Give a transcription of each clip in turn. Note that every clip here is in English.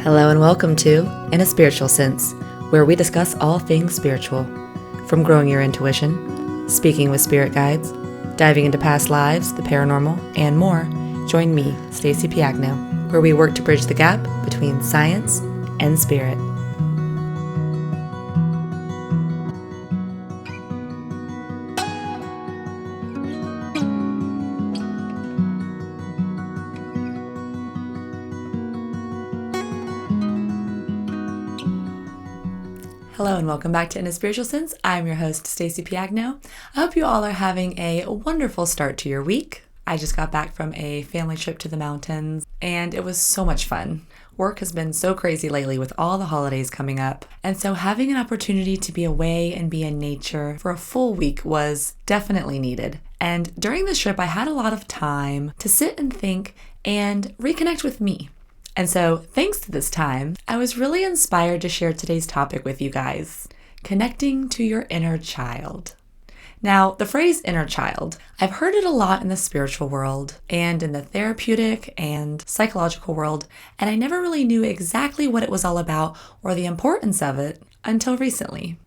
Hello and welcome to In a Spiritual Sense, where we discuss all things spiritual. From growing your intuition, speaking with spirit guides, diving into past lives, the paranormal, and more, join me, Stacey Piagno, where we work to bridge the gap between science and spirit. Hello and welcome back to In a Spiritual Sense. I'm your host, Stacey Piagno. I hope you all are having a wonderful start to your week. I just got back from a family trip to the mountains and it was so much fun. Work has been so crazy lately with all the holidays coming up. And so having an opportunity to be away and be in nature for a full week was definitely needed. And during this trip, I had a lot of time to sit and think and reconnect with me. And so, thanks to this time, I was really inspired to share today's topic with you guys, connecting to your inner child. Now, the phrase inner child, I've heard it a lot in the spiritual world and in the therapeutic and psychological world, and I never really knew exactly what it was all about or the importance of it until recently.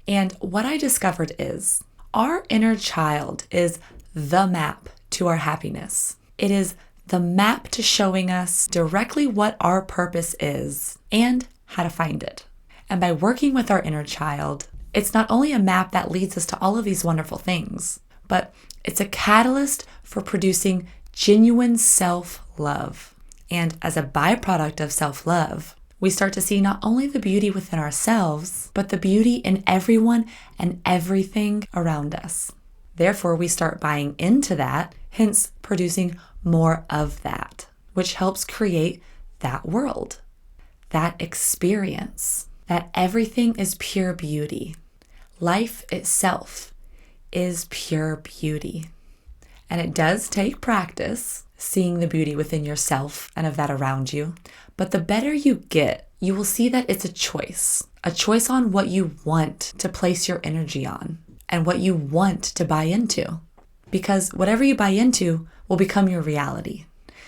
And what I discovered is our inner child is the map to our happiness. It is the map to showing us directly what our purpose is and how to find it. And by working with our inner child, it's not only a map that leads us to all of these wonderful things, but it's a catalyst for producing genuine self-love. And as a byproduct of self-love, we start to see not only the beauty within ourselves, but the beauty in everyone and everything around us. Therefore, we start buying into that, hence producing more of that, which helps create that world, that experience, that everything is pure beauty. Life itself is pure beauty. And it does take practice, seeing the beauty within yourself and of that around you. But the better you get, you will see that it's a choice on what you want to place your energy on and what you want to buy into. Because whatever you buy into will become your reality.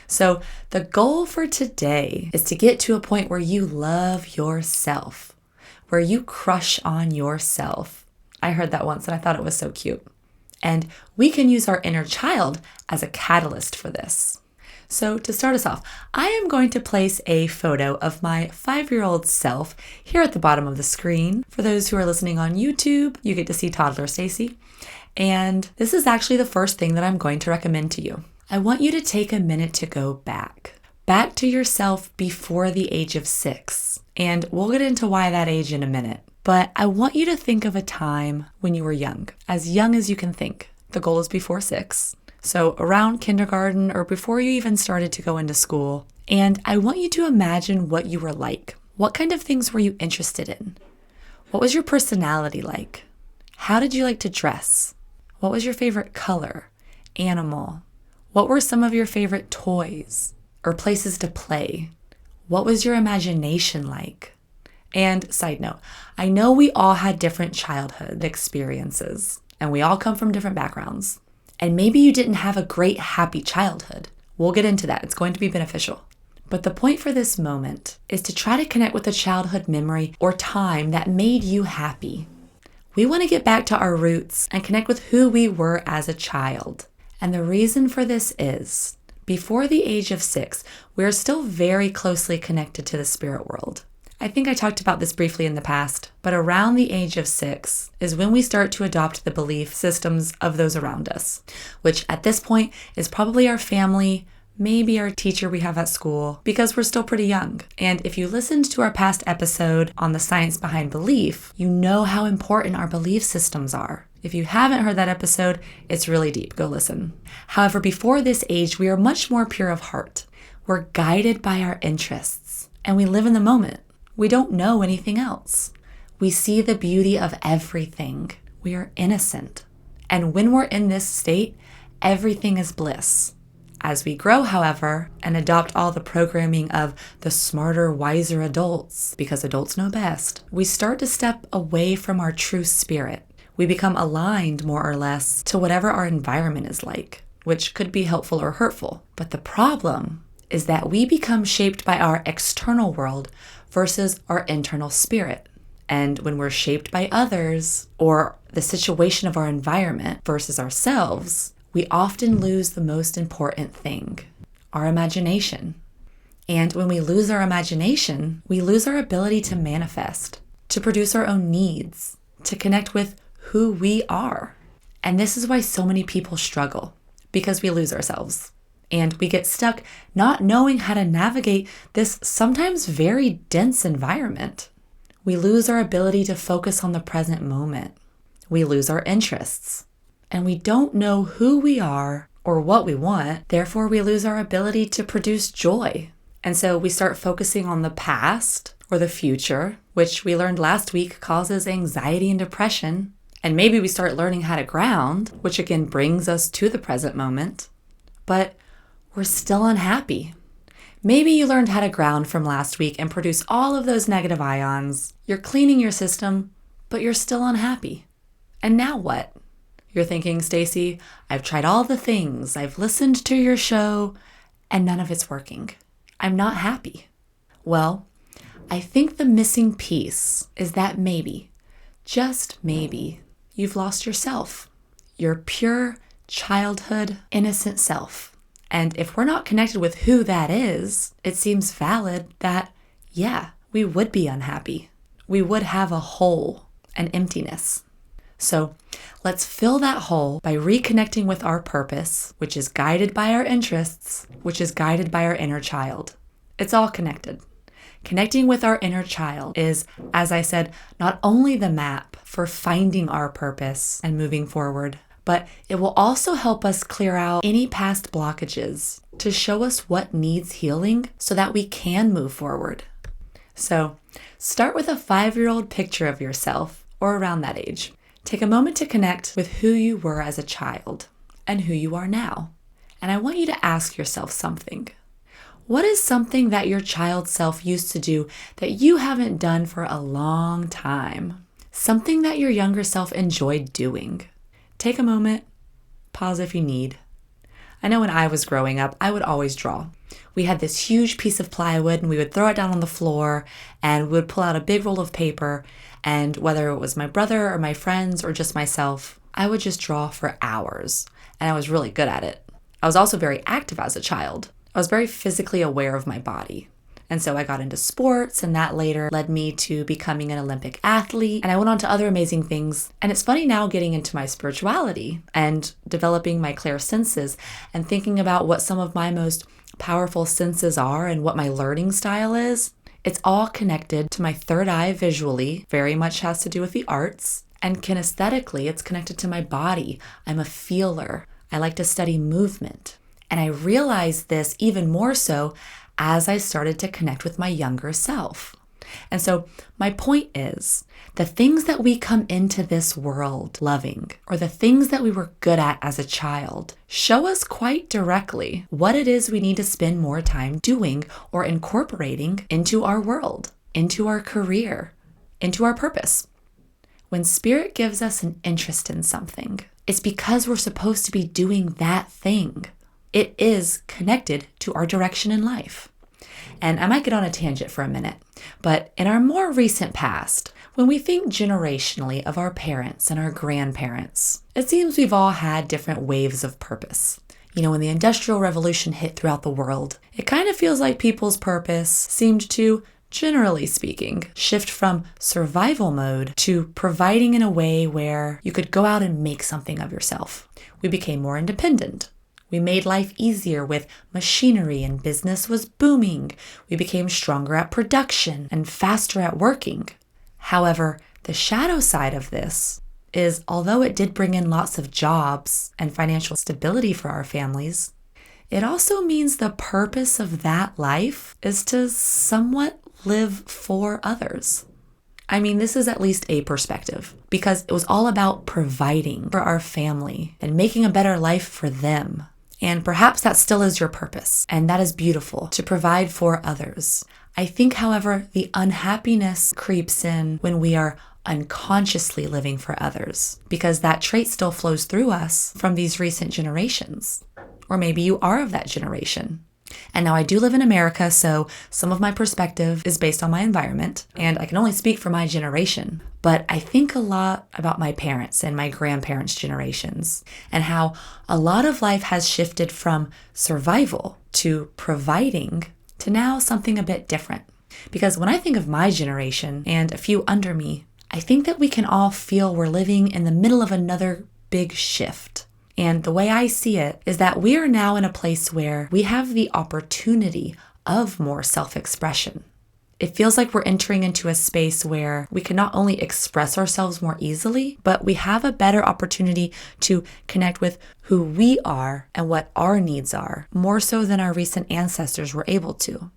So the goal for today is to get to a point where you love yourself, where you crush on yourself. I heard that once and I thought it was so cute. And we can use our inner child as a catalyst for this. So to start us off, I am going to place a photo of my 5-year-old self here at the bottom of the screen. For those who are listening on YouTube, you get to see toddler Stacey. And this is actually the first thing that I'm going to recommend to you. I want you to take a minute to go back to yourself before the age of 6. And we'll get into why that age in a minute. But I want you to think of a time when you were young as you can think. The goal is before 6. So around kindergarten or before you even started to go into school. And I want you to imagine what you were like. What kind of things were you interested in? What was your personality like? How did you like to dress? What was your favorite color, animal? What were some of your favorite toys or places to play? What was your imagination like? And side note, I know we all had different childhood experiences and we all come from different backgrounds. And maybe you didn't have a great, happy childhood. We'll get into that. It's going to be beneficial. But the point for this moment is to try to connect with a childhood memory or time that made you happy. We want to get back to our roots and connect with who we were as a child. And the reason for this is, before the age of 6, we're still very closely connected to the spirit world. I think I talked about this briefly in the past, but around the age of 6 is when we start to adopt the belief systems of those around us, which at this point is probably our family, maybe our teacher we have at school, because we're still pretty young. And if you listened to our past episode on the science behind belief, you know how important our belief systems are. If you haven't heard that episode, it's really deep. Go listen. However, before this age, we are much more pure of heart. We're guided by our interests, and we live in the moment. We don't know anything else. We see the beauty of everything. We are innocent. And when we're in this state, everything is bliss. As we grow, however, and adopt all the programming of the smarter, wiser adults, because adults know best, we start to step away from our true spirit. We become aligned more or less to whatever our environment is like, which could be helpful or hurtful. But the problem is that we become shaped by our external world versus our internal spirit. And when we're shaped by others or the situation of our environment versus ourselves, we often lose the most important thing, our imagination. And when we lose our imagination, we lose our ability to manifest, to produce our own needs, to connect with who we are. And this is why so many people struggle, because we lose ourselves. And we get stuck not knowing how to navigate this sometimes very dense environment. We lose our ability to focus on the present moment. We lose our interests. And we don't know who we are or what we want. Therefore, we lose our ability to produce joy. And so we start focusing on the past or the future, which we learned last week causes anxiety and depression. And maybe we start learning how to ground, which again brings us to the present moment. But we're still unhappy. Maybe you learned how to ground from last week and produce all of those negative ions. You're cleaning your system, but you're still unhappy. And now what? You're thinking, Stacy, I've tried all the things. I've listened to your show, and none of it's working. I'm not happy. Well, I think the missing piece is that maybe, just maybe, you've lost yourself, your pure childhood, innocent self. And if we're not connected with who that is, it seems valid that, yeah, we would be unhappy. We would have a hole, an emptiness. So let's fill that hole by reconnecting with our purpose, which is guided by our interests, which is guided by our inner child. It's all connected. Connecting with our inner child is, as I said, not only the map for finding our purpose and moving forward, but it will also help us clear out any past blockages to show us what needs healing so that we can move forward. So start with a 5-year-old picture of yourself or around that age. Take a moment to connect with who you were as a child and who you are now. And I want you to ask yourself something. What is something that your child self used to do that you haven't done for a long time? Something that your younger self enjoyed doing. Take a moment, pause if you need. I know when I was growing up, I would always draw. We had this huge piece of plywood and we would throw it down on the floor and we would pull out a big roll of paper, and whether it was my brother or my friends or just myself, I would just draw for hours, and I was really good at it. I was also very active as a child. I was very physically aware of my body. And so I got into sports, and that later led me to becoming an Olympic athlete. And I went on to other amazing things. And it's funny now getting into my spirituality and developing my clairsenses and thinking about what some of my most powerful senses are and what my learning style is. It's all connected to my third eye visually, very much has to do with the arts. And kinesthetically, it's connected to my body. I'm a feeler. I like to study movement. And I realized this even more so as I started to connect with my younger self. And so my point is, the things that we come into this world loving, or the things that we were good at as a child, show us quite directly what it is we need to spend more time doing or incorporating into our world, into our career, into our purpose. When Spirit gives us an interest in something, it's because we're supposed to be doing that thing. It is connected to our direction in life. And I might get on a tangent for a minute, but in our more recent past, when we think generationally of our parents and our grandparents, it seems we've all had different waves of purpose. You know, when the Industrial Revolution hit throughout the world, it kind of feels like people's purpose seemed to, generally speaking, shift from survival mode to providing in a way where you could go out and make something of yourself. We became more independent. We made life easier with machinery and business was booming. We became stronger at production and faster at working. However, the shadow side of this is, although it did bring in lots of jobs and financial stability for our families, it also means the purpose of that life is to somewhat live for others. I mean, this is at least a perspective, because it was all about providing for our family and making a better life for them. And perhaps that still is your purpose, and that is beautiful, to provide for others. I think, however, the unhappiness creeps in when we are unconsciously living for others, because that trait still flows through us from these recent generations. Or maybe you are of that generation. And now I do live in America, so some of my perspective is based on my environment, and I can only speak for my generation. But I think a lot about my parents and my grandparents' generations, and how a lot of life has shifted from survival to providing to now something a bit different. Because when I think of my generation and a few under me, I think that we can all feel we're living in the middle of another big shift. And the way I see it is that we are now in a place where we have the opportunity of more self-expression. It feels like we're entering into a space where we can not only express ourselves more easily, but we have a better opportunity to connect with who we are and what our needs are, more so than our recent ancestors were able to.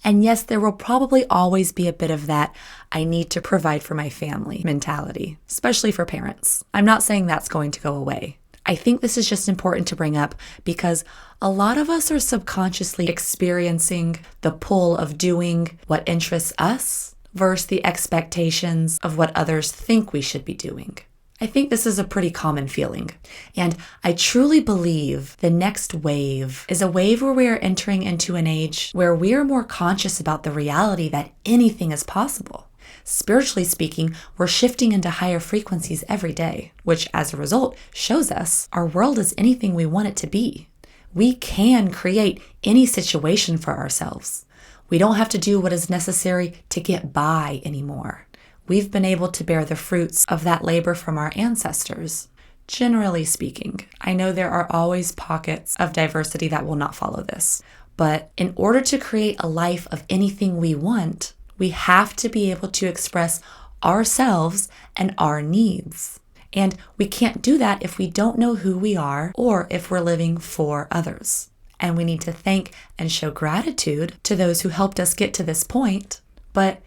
And yes, there will probably always be a bit of that I need to provide for my family mentality, especially for parents. I'm not saying that's going to go away. I think this is just important to bring up because a lot of us are subconsciously experiencing the pull of doing what interests us versus the expectations of what others think we should be doing. I think this is a pretty common feeling. And I truly believe the next wave is a wave where we are entering into an age where we are more conscious about the reality that anything is possible. Spiritually speaking, we're shifting into higher frequencies every day, which as a result shows us our world is anything we want it to be. We can create any situation for ourselves. We don't have to do what is necessary to get by anymore. We've been able to bear the fruits of that labor from our ancestors. Generally speaking, I know there are always pockets of diversity that will not follow this, but in order to create a life of anything we want, we have to be able to express ourselves and our needs. And we can't do that if we don't know who we are or if we're living for others. And we need to thank and show gratitude to those who helped us get to this point. But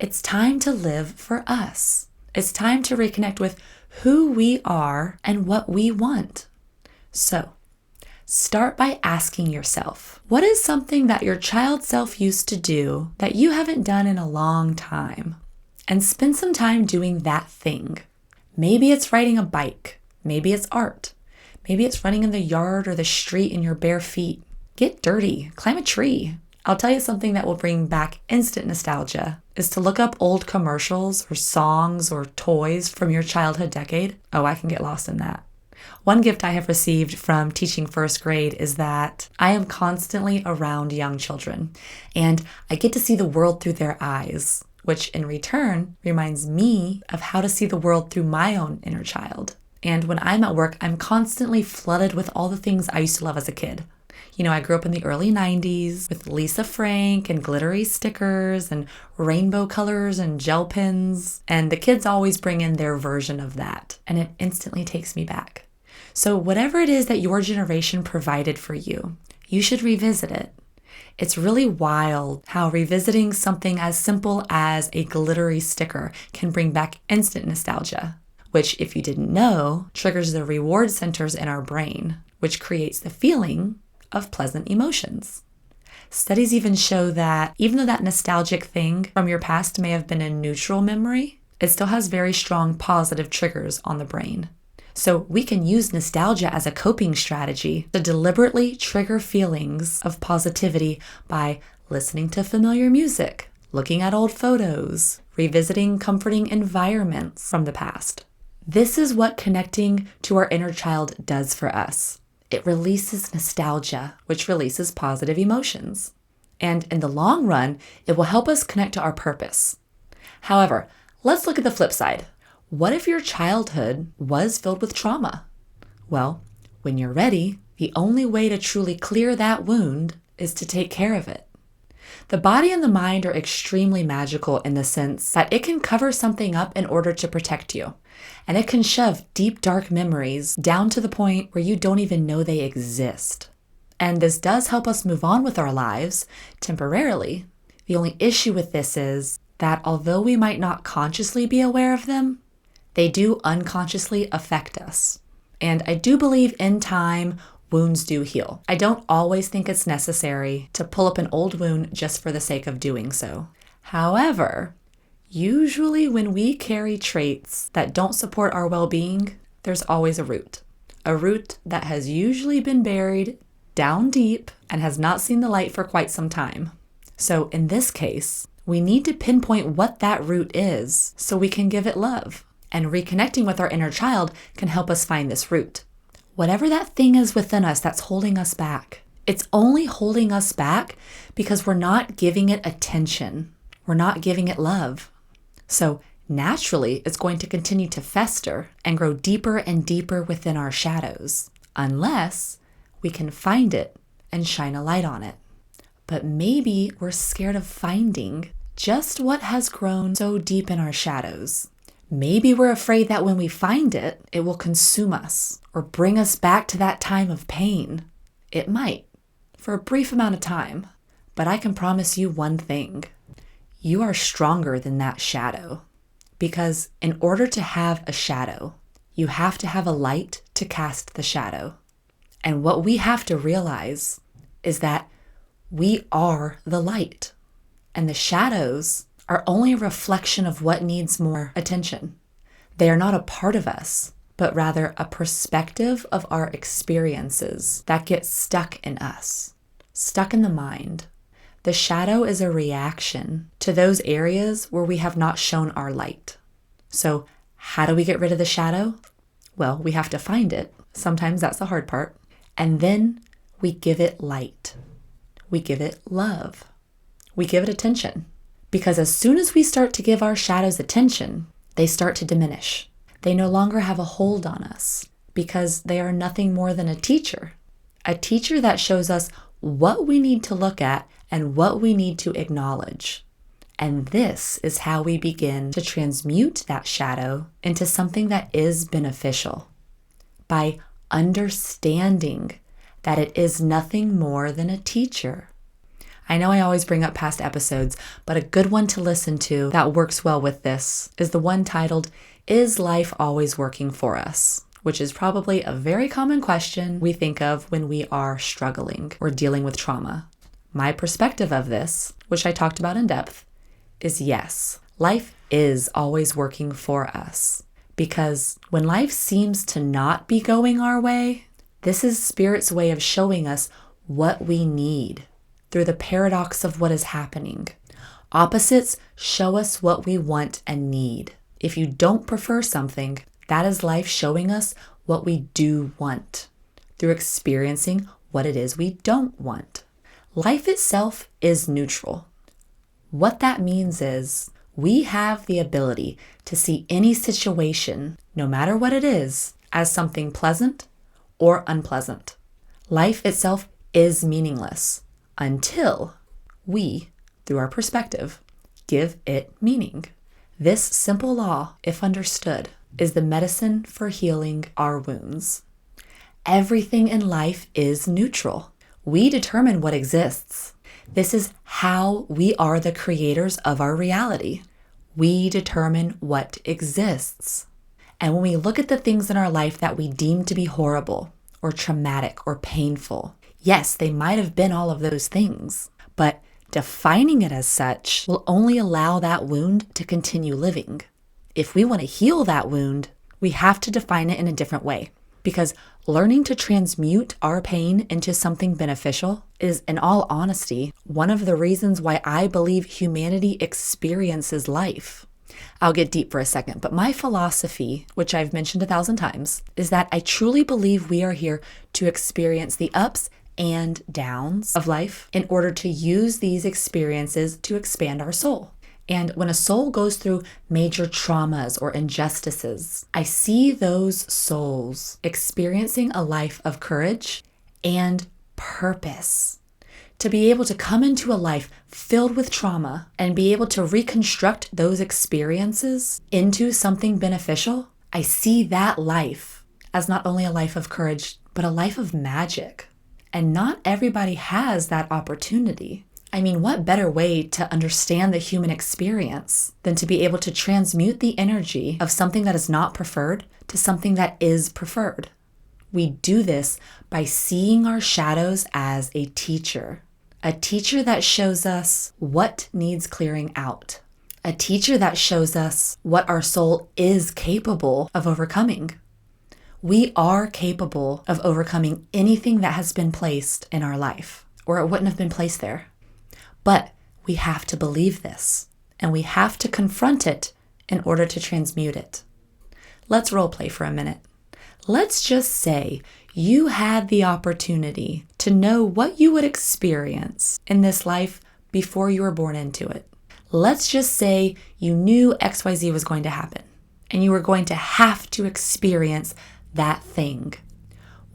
it's time to live for us. It's time to reconnect with who we are and what we want. So, start by asking yourself, what is something that your child self used to do that you haven't done in a long time? And spend some time doing that thing. Maybe it's riding a bike. Maybe it's art. Maybe it's running in the yard or the street in your bare feet. Get dirty. Climb a tree. I'll tell you something that will bring back instant nostalgia is to look up old commercials or songs or toys from your childhood decade. Oh, I can get lost in that. One gift I have received from teaching first grade is that I am constantly around young children, and I get to see the world through their eyes, which in return reminds me of how to see the world through my own inner child. And when I'm at work, I'm constantly flooded with all the things I used to love as a kid. You know, I grew up in the early 90s with Lisa Frank and glittery stickers and rainbow colors and gel pens, and the kids always bring in their version of that, and it instantly takes me back. So whatever it is that your generation provided for you, you should revisit it. It's really wild how revisiting something as simple as a glittery sticker can bring back instant nostalgia, which, if you didn't know, triggers the reward centers in our brain, which creates the feeling of pleasant emotions. Studies even show that even though that nostalgic thing from your past may have been a neutral memory, it still has very strong positive triggers on the brain. So we can use nostalgia as a coping strategy to deliberately trigger feelings of positivity by listening to familiar music, looking at old photos, revisiting comforting environments from the past. This is what connecting to our inner child does for us. It releases nostalgia, which releases positive emotions. And in the long run, it will help us connect to our purpose. However, let's look at the flip side. What if your childhood was filled with trauma? Well, when you're ready, the only way to truly clear that wound is to take care of it. The body and the mind are extremely magical in the sense that it can cover something up in order to protect you. And it can shove deep, dark memories down to the point where you don't even know they exist. And this does help us move on with our lives temporarily. The only issue with this is that although we might not consciously be aware of them, they do unconsciously affect us. And I do believe in time, wounds do heal. I don't always think it's necessary to pull up an old wound just for the sake of doing so. However, usually when we carry traits that don't support our well-being, there's always a root that has usually been buried down deep and has not seen the light for quite some time. So in this case, we need to pinpoint what that root is so we can give it love. And reconnecting with our inner child can help us find this root. Whatever that thing is within us that's holding us back, it's only holding us back because we're not giving it attention. We're not giving it love. So naturally, it's going to continue to fester and grow deeper and deeper within our shadows, unless we can find it and shine a light on it. But maybe we're scared of finding just what has grown so deep in our shadows. Maybe we're afraid that when we find it, it will consume us or bring us back to that time of pain. It might, for a brief amount of time, but I can promise you one thing. You are stronger than that shadow, because in order to have a shadow, you have to have a light to cast the shadow. And what we have to realize is that we are the light, and the shadows are only a reflection of what needs more attention. They are not a part of us, but rather a perspective of our experiences that get stuck in us, stuck in the mind. The shadow is a reaction to those areas where we have not shown our light. So how do we get rid of the shadow? Well, we have to find it. Sometimes that's the hard part. And then we give it light. We give it love. We give it attention. Because as soon as we start to give our shadows attention, they start to diminish. They no longer have a hold on us because they are nothing more than a teacher that shows us what we need to look at and what we need to acknowledge. And this is how we begin to transmute that shadow into something that is beneficial, by understanding that it is nothing more than a teacher. I know I always bring up past episodes, but a good one to listen to that works well with this is the one titled, Is Life Always Working for Us? Which is probably a very common question we think of when we are struggling or dealing with trauma. My perspective of this, which I talked about in depth, is yes, life is always working for us. Because when life seems to not be going our way, this is Spirit's way of showing us what we need through the paradox of what is happening. Opposites show us what we want and need. If you don't prefer something, that is life showing us what we do want through experiencing what it is we don't want. Life itself is neutral. What that means is we have the ability to see any situation, no matter what it is, as something pleasant or unpleasant. Life itself is meaningless until we, through our perspective, give it meaning. This simple law, if understood, is the medicine for healing our wounds. Everything in life is neutral. We determine what exists. This is how we are the creators of our reality. We determine what exists. And when we look at the things in our life that we deem to be horrible or traumatic or painful, yes, they might have been all of those things, but defining it as such will only allow that wound to continue living. If we want to heal that wound, we have to define it in a different way, because learning to transmute our pain into something beneficial is, in all honesty, one of the reasons why I believe humanity experiences life. I'll get deep for a second, but my philosophy, which I've mentioned 1,000 times, is that I truly believe we are here to experience the ups and downs of life in order to use these experiences to expand our soul. And when a soul goes through major traumas or injustices, I see those souls experiencing a life of courage and purpose. To be able to come into a life filled with trauma and be able to reconstruct those experiences into something beneficial, I see that life as not only a life of courage, but a life of magic. And not everybody has that opportunity. I mean, what better way to understand the human experience than to be able to transmute the energy of something that is not preferred to something that is preferred? We do this by seeing our shadows as a teacher that shows us what needs clearing out, a teacher that shows us what our soul is capable of overcoming. We are capable of overcoming anything that has been placed in our life, or it wouldn't have been placed there. But we have to believe this, and we have to confront it in order to transmute it. Let's role play for a minute. Let's just say you had the opportunity to know what you would experience in this life before you were born into it. Let's just say you knew XYZ was going to happen, and you were going to have to experience that thing.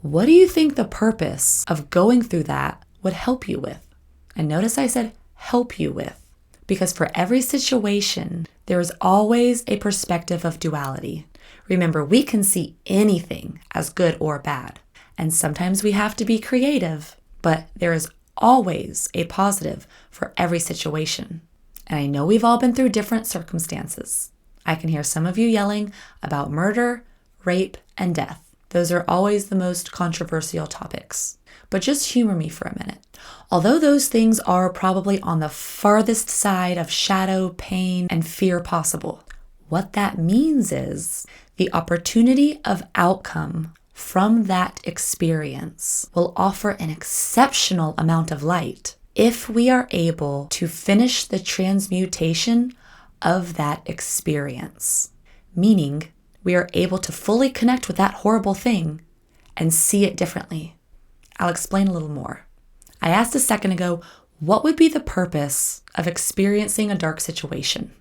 What do you think the purpose of going through that would help you with? And notice I said help you with, because for every situation, there is always a perspective of duality. Remember, we can see anything as good or bad, and sometimes we have to be creative, but there is always a positive for every situation. And I know we've all been through different circumstances. I can hear some of you yelling about murder, rape, and death. Those are always the most controversial topics. But just humor me for a minute. Although those things are probably on the farthest side of shadow, pain, and fear possible, what that means is the opportunity of outcome from that experience will offer an exceptional amount of light if we are able to finish the transmutation of that experience. Meaning, we are able to fully connect with that horrible thing and see it differently. I'll explain a little more. I asked a second ago, what would be the purpose of experiencing a dark situation?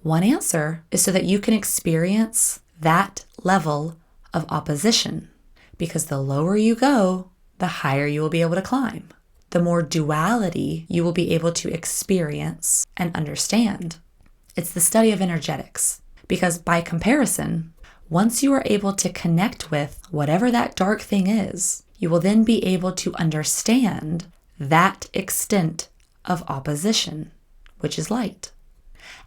One answer is so that you can experience that level of opposition, because the lower you go, the higher you will be able to climb. The more duality you will be able to experience and understand. It's the study of energetics, because by comparison, once you are able to connect with whatever that dark thing is, you will then be able to understand that extent of opposition, which is light.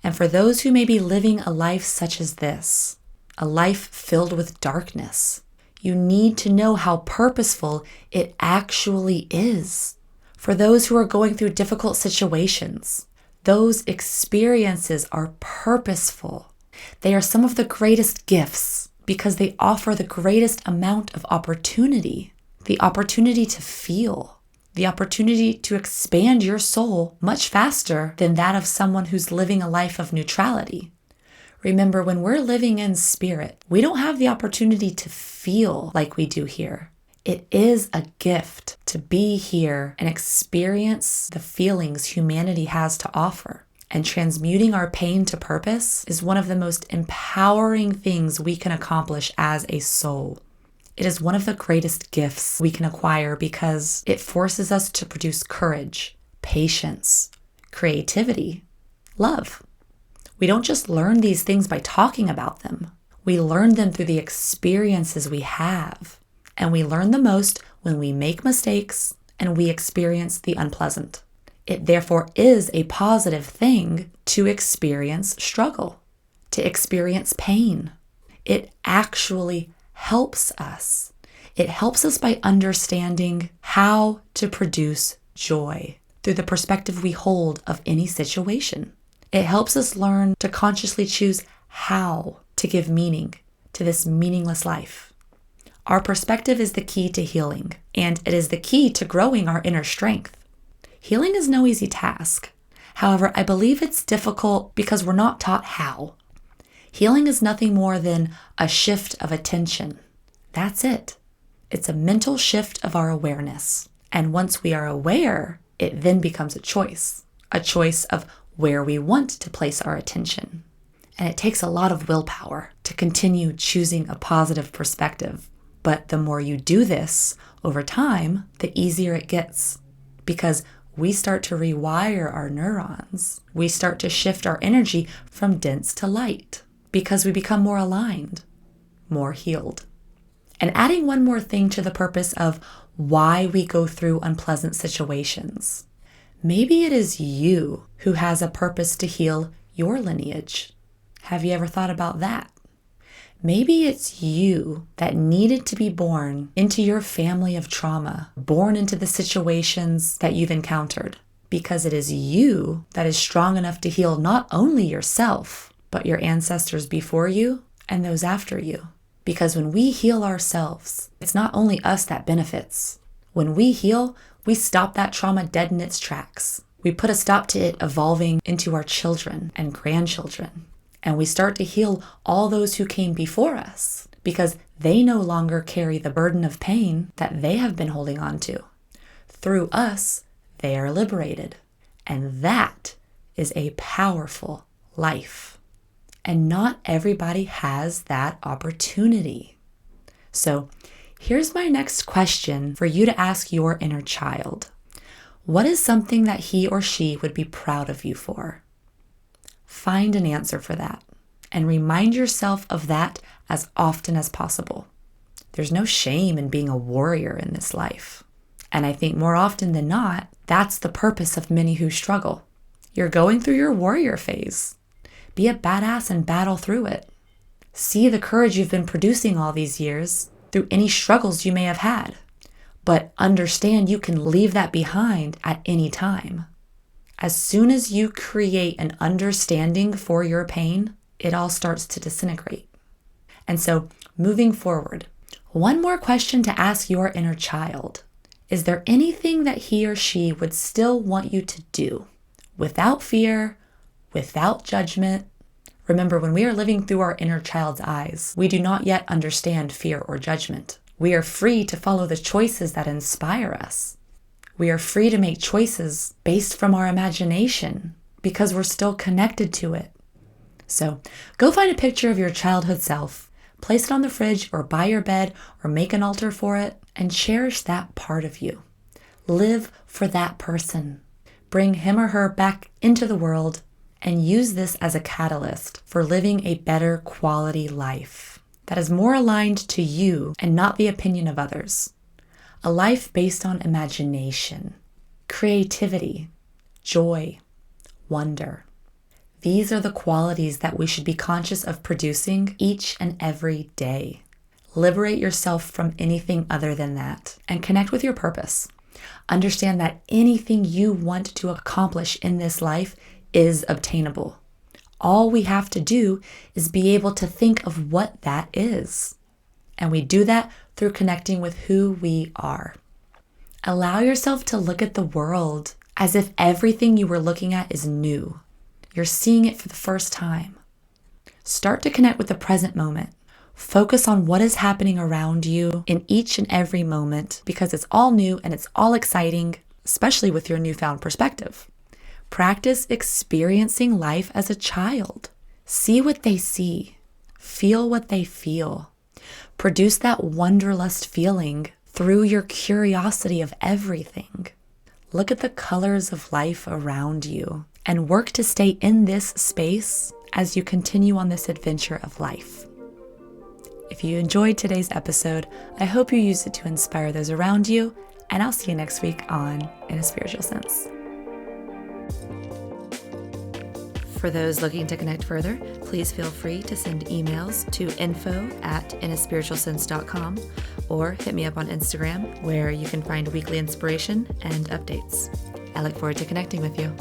And for those who may be living a life such as this, a life filled with darkness, you need to know how purposeful it actually is. For those who are going through difficult situations, those experiences are purposeful. They are some of the greatest gifts because they offer the greatest amount of opportunity, the opportunity to feel, the opportunity to expand your soul much faster than that of someone who's living a life of neutrality. Remember, when we're living in spirit, we don't have the opportunity to feel like we do here. It is a gift to be here and experience the feelings humanity has to offer. And transmuting our pain to purpose is one of the most empowering things we can accomplish as a soul. It is one of the greatest gifts we can acquire because it forces us to produce courage, patience, creativity, love. We don't just learn these things by talking about them. We learn them through the experiences we have. And we learn the most when we make mistakes and we experience the unpleasant. It therefore is a positive thing to experience struggle, to experience pain. It actually helps us. It helps us by understanding how to produce joy through the perspective we hold of any situation. It helps us learn to consciously choose how to give meaning to this meaningless life. Our perspective is the key to healing, and it is the key to growing our inner strength. Healing is no easy task. However, I believe it's difficult because we're not taught how. Healing is nothing more than a shift of attention. That's it. It's a mental shift of our awareness. And once we are aware, it then becomes a choice of where we want to place our attention. And it takes a lot of willpower to continue choosing a positive perspective. But the more you do this over time, the easier it gets, because we start to rewire our neurons. We start to shift our energy from dense to light because we become more aligned, more healed. And adding one more thing to the purpose of why we go through unpleasant situations. Maybe it is you who has a purpose to heal your lineage. Have you ever thought about that? Maybe it's you that needed to be born into your family of trauma, born into the situations that you've encountered, because it is you that is strong enough to heal not only yourself, but your ancestors before you and those after you. Because when we heal ourselves, it's not only us that benefits. When we heal, we stop that trauma dead in its tracks. We put a stop to it evolving into our children and grandchildren. And we start to heal all those who came before us because they no longer carry the burden of pain that they have been holding on to. Through us, they are liberated. And that is a powerful life. And not everybody has that opportunity. So here's my next question for you to ask your inner child. What is something that he or she would be proud of you for? Find an answer for that and remind yourself of that as often as possible. There's no shame in being a warrior in this life. And I think more often than not, that's the purpose of many who struggle. You're going through your warrior phase. Be a badass and battle through it. See the courage you've been producing all these years through any struggles you may have had. But understand you can leave that behind at any time. As soon as you create an understanding for your pain, it all starts to disintegrate. And so, moving forward, one more question to ask your inner child. Is there anything that he or she would still want you to do? Without fear, without judgment. Remember, when we are living through our inner child's eyes, we do not yet understand fear or judgment. We are free to follow the choices that inspire us. We are free to make choices based from our imagination because we're still connected to it. So go find a picture of your childhood self, place it on the fridge or by your bed or make an altar for it, and cherish that part of you. Live for that person. Bring him or her back into the world and use this as a catalyst for living a better quality life that is more aligned to you and not the opinion of others. A life based on imagination, creativity, joy, wonder. These are the qualities that we should be conscious of producing each and every day. Liberate yourself from anything other than that and connect with your purpose. Understand that anything you want to accomplish in this life is obtainable. All we have to do is be able to think of what that is. And we do that through connecting with who we are. Allow yourself to look at the world as if everything you were looking at is new. You're seeing it for the first time. Start to connect with the present moment. Focus on what is happening around you in each and every moment because it's all new and it's all exciting, especially with your newfound perspective. Practice experiencing life as a child. See what they see. Feel what they feel. Produce that wanderlust feeling through your curiosity of everything. Look at the colors of life around you and work to stay in this space as you continue on this adventure of life. If you enjoyed today's episode, I hope you use it to inspire those around you, and I'll see you next week on In a Spiritual Sense. For those looking to connect further, please feel free to send emails to info@inaspiritualsense.com or hit me up on Instagram, where you can find weekly inspiration and updates. I look forward to connecting with you.